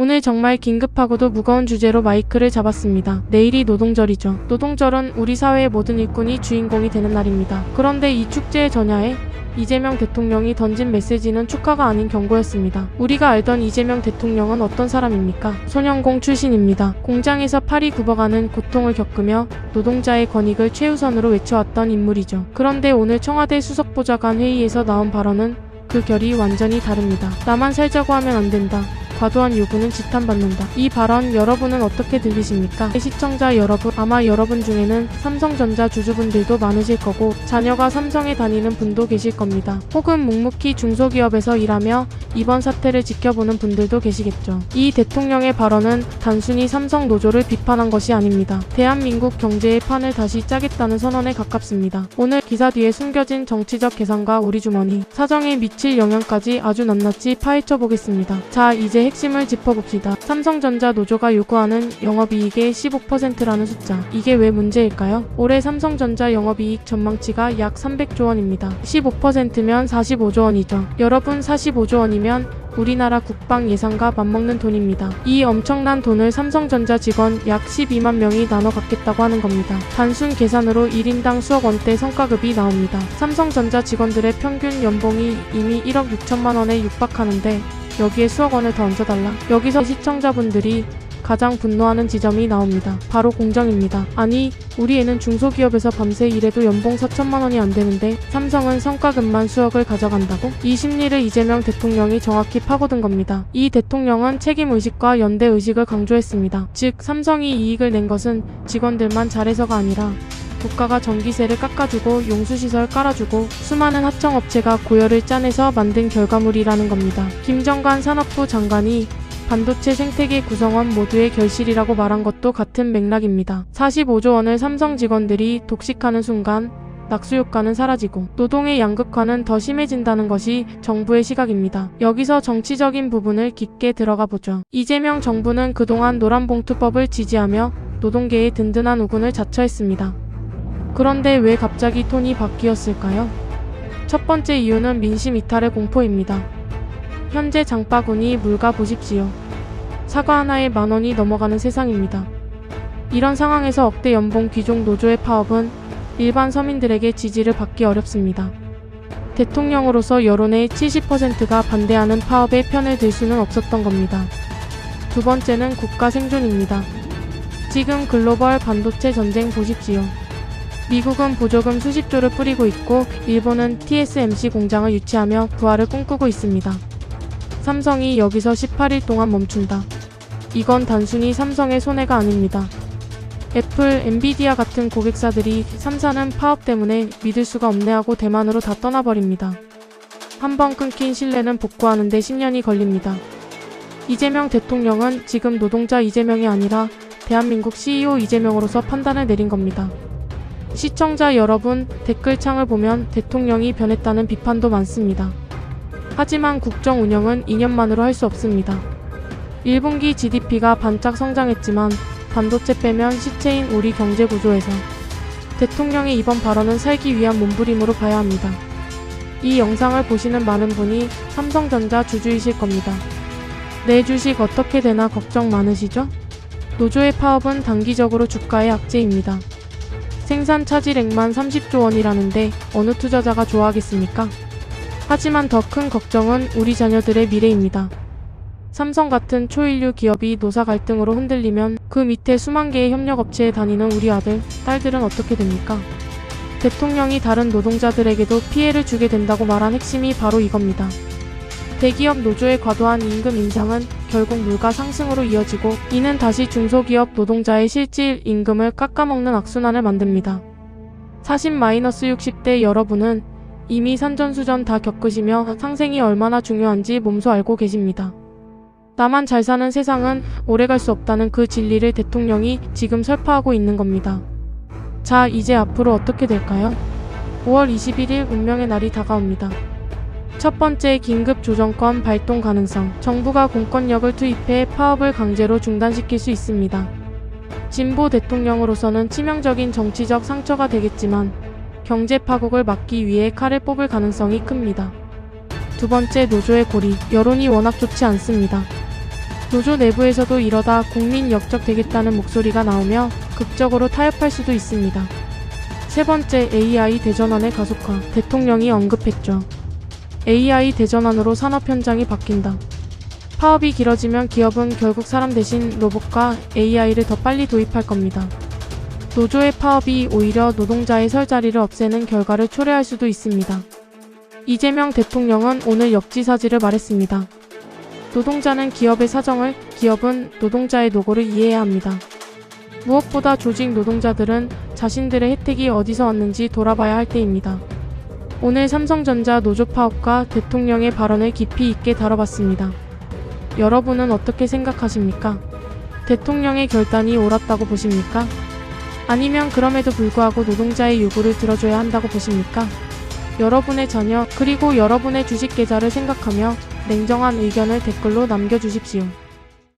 오늘 정말 긴급하고도 무거운 주제로 마이크를 잡았습니다. 내일이 노동절이죠. 노동절은 우리 사회의 모든 일꾼이 주인공이 되는 날입니다. 그런데 이 축제의 전야에 이재명 대통령이 던진 메시지는 축하가 아닌 경고였습니다. 우리가 알던 이재명 대통령은 어떤 사람입니까? 소년공 출신입니다. 공장에서 팔이 굽어가는 고통을 겪으며 노동자의 권익을 최우선으로 외쳐왔던 인물이죠. 그런데 오늘 청와대 수석보좌관 회의에서 나온 발언은 그 결이 완전히 다릅니다. 나만 살자고 하면 안 된다. 과도한 요구는 지탄받는다. 이 발언 여러분은 어떻게 들리십니까? 시청자 여러분, 아마 여러분 중에는 삼성전자 주주분들도 많으실 거고 자녀가 삼성에 다니는 분도 계실 겁니다. 혹은 묵묵히 중소기업에서 일하며 이번 사태를 지켜보는 분들도 계시겠죠. 이 대통령의 발언은 단순히 삼성 노조를 비판한 것이 아닙니다. 대한민국 경제의 판을 다시 짜겠다는 선언에 가깝습니다. 오늘 기사 뒤에 숨겨진 정치적 계산과 우리 주머니, 사정에 미칠 영향까지 아주 낱낱이 파헤쳐 보겠습니다. 자, 이제 핵심을 짚어봅시다. 삼성전자 노조가 요구하는 영업이익의 15%라는 숫자. 이게 왜 문제일까요? 올해 삼성전자 영업이익 전망치가 약 300조 원입니다. 15%면 45조 원이죠. 여러분, 45조 원이면 우리나라 국방 예산과 맞먹는 돈입니다. 이 엄청난 돈을 삼성전자 직원 약 12만 명이 나눠 갖겠다고 하는 겁니다. 단순 계산으로 1인당 수억 원대 성과급이 나옵니다. 삼성전자 직원들의 평균 연봉이 이미 1억 6천만 원에 육박하는데 여기에 수억 원을 더 얹어달라. 여기서 시청자분들이 가장 분노하는 지점이 나옵니다. 바로 공정입니다. 아니, 우리 애는 중소기업에서 밤새 일해도 연봉 4천만 원이 안 되는데 삼성은 성과급만 수억을 가져간다고? 이 심리를 이재명 대통령이 정확히 파고든 겁니다. 이 대통령은 책임의식과 연대의식을 강조했습니다. 즉, 삼성이 이익을 낸 것은 직원들만 잘해서가 아니라 국가가 전기세를 깎아주고 용수시설 깔아주고 수많은 하청업체가 고열을 짜내서 만든 결과물이라는 겁니다. 김정관 산업부 장관이 반도체 생태계 구성원 모두의 결실이라고 말한 것도 같은 맥락입니다. 45조 원을 삼성 직원들이 독식하는 순간 낙수효과는 사라지고 노동의 양극화는 더 심해진다는 것이 정부의 시각입니다. 여기서 정치적인 부분을 깊게 들어가 보죠. 이재명 정부는 그동안 노란봉투법을 지지하며 노동계의 든든한 우군을 자처했습니다. 그런데 왜 갑자기 톤이 바뀌었을까요? 첫 번째 이유는 민심 이탈의 공포입니다. 현재 장바구니 물가 보십시오. 사과 하나에 만 원이 넘어가는 세상입니다. 이런 상황에서 억대 연봉 귀족 노조의 파업은 일반 서민들에게 지지를 받기 어렵습니다. 대통령으로서 여론의 70%가 반대하는 파업에 편을 들 수는 없었던 겁니다. 두 번째는 국가 생존입니다. 지금 글로벌 반도체 전쟁 보십시오. 미국은 보조금 수십조를 뿌리고 있고 일본은 TSMC 공장을 유치하며 부활을 꿈꾸고 있습니다. 삼성이 여기서 18일 동안 멈춘다. 이건 단순히 삼성의 손해가 아닙니다. 애플, 엔비디아 같은 고객사들이 3사는 파업 때문에 믿을 수가 없네 하고 대만으로 다 떠나버립니다. 한번 끊긴 신뢰는 복구하는데 10년이 걸립니다. 이재명 대통령은 지금 노동자 이재명이 아니라 대한민국 CEO 이재명으로서 판단을 내린 겁니다. 시청자 여러분, 댓글창을 보면 대통령이 변했다는 비판도 많습니다. 하지만 국정 운영은 2년만으로 할 수 없습니다. 1분기 GDP가 반짝 성장했지만 반도체 빼면 시체인 우리 경제 구조에서 대통령의 이번 발언은 살기 위한 몸부림으로 봐야 합니다. 이 영상을 보시는 많은 분이 삼성전자 주주이실 겁니다. 내 주식 어떻게 되나 걱정 많으시죠? 노조의 파업은 단기적으로 주가의 악재입니다. 생산 차질액만 30조 원이라는데 어느 투자자가 좋아하겠습니까? 하지만 더 큰 걱정은 우리 자녀들의 미래입니다. 삼성 같은 초일류 기업이 노사 갈등으로 흔들리면 그 밑에 수만 개의 협력업체에 다니는 우리 아들, 딸들은 어떻게 됩니까? 대통령이 다른 노동자들에게도 피해를 주게 된다고 말한 핵심이 바로 이겁니다. 대기업 노조의 과도한 임금 인상은 결국 물가 상승으로 이어지고 이는 다시 중소기업 노동자의 실질 임금을 깎아먹는 악순환을 만듭니다. 40-60대 여러분은 이미 산전수전 다 겪으시며 상생이 얼마나 중요한지 몸소 알고 계십니다. 나만 잘 사는 세상은 오래갈 수 없다는 그 진리를 대통령이 지금 설파하고 있는 겁니다. 자, 이제 앞으로 어떻게 될까요? 5월 21일 운명의 날이 다가옵니다. 첫 번째, 긴급 조정권 발동 가능성. 정부가 공권력을 투입해 파업을 강제로 중단시킬 수 있습니다. 진보 대통령으로서는 치명적인 정치적 상처가 되겠지만 경제 파국을 막기 위해 칼을 뽑을 가능성이 큽니다. 두 번째, 노조의 고리. 여론이 워낙 좋지 않습니다. 노조 내부에서도 이러다 국민 역적되겠다는 목소리가 나오며 극적으로 타협할 수도 있습니다. 세 번째, AI 대전환의 가속화. 대통령이 언급했죠. AI 대전환으로 산업 현장이 바뀐다. 파업이 길어지면 기업은 결국 사람 대신 로봇과 AI를 더 빨리 도입할 겁니다. 노조의 파업이 오히려 노동자의 설 자리를 없애는 결과를 초래할 수도 있습니다. 이재명 대통령은 오늘 역지사지를 말했습니다. 노동자는 기업의 사정을, 기업은 노동자의 노고를 이해해야 합니다. 무엇보다 조직 노동자들은 자신들의 혜택이 어디서 왔는지 돌아봐야 할 때입니다. 오늘 삼성전자 노조 파업과 대통령의 발언을 깊이 있게 다뤄봤습니다. 여러분은 어떻게 생각하십니까? 대통령의 결단이 옳았다고 보십니까? 아니면 그럼에도 불구하고 노동자의 요구를 들어줘야 한다고 보십니까? 여러분의 자녀 그리고 여러분의 주식 계좌를 생각하며 냉정한 의견을 댓글로 남겨주십시오.